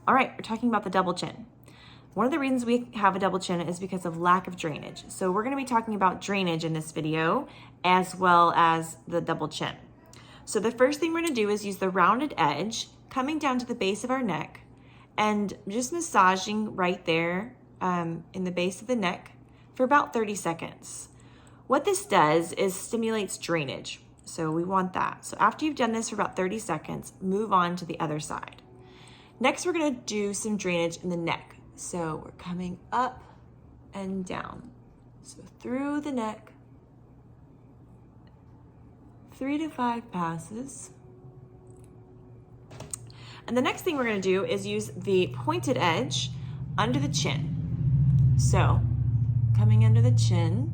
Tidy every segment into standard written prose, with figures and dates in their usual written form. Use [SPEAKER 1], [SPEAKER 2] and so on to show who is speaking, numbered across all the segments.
[SPEAKER 1] All right, we're talking about the double chin. One of the reasons we have a double chin is because of lack of drainage. So we're gonna be talking about drainage in this video as well as the double chin. So the first thing we're gonna do is use the rounded edge coming down to the base of our neck and just massaging right there in the base of the neck for about 30 seconds. What this does is stimulates drainage. So we want that. So after you've done this for about 30 seconds, move on to the other side. Next, we're gonna do some drainage in the neck. So we're coming up and down. So through the neck, 3 to 5 passes. And the next thing we're gonna do is use the pointed edge under the chin. So coming under the chin,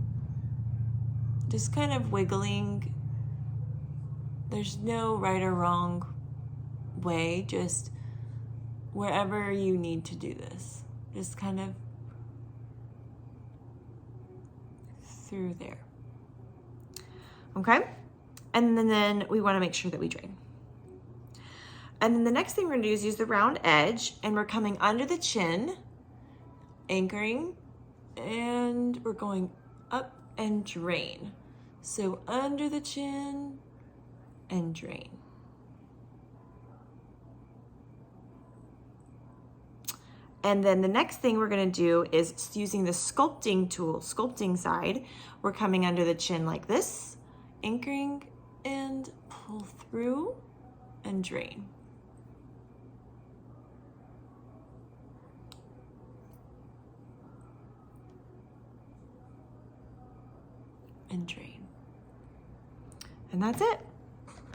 [SPEAKER 1] just kind of wiggling. There's no right or wrong way, just wherever you need to do this. Just kind of through there. Okay? And then we wanna make sure that we drain. And then the next thing we're gonna do is use the round edge, and we're coming under the chin, anchoring, and we're going up and drain. So under the chin and drain. And then the next thing we're gonna do is using the sculpting tool, sculpting side, we're coming under the chin like this, anchoring and pull through and drain. And drain. And that's it.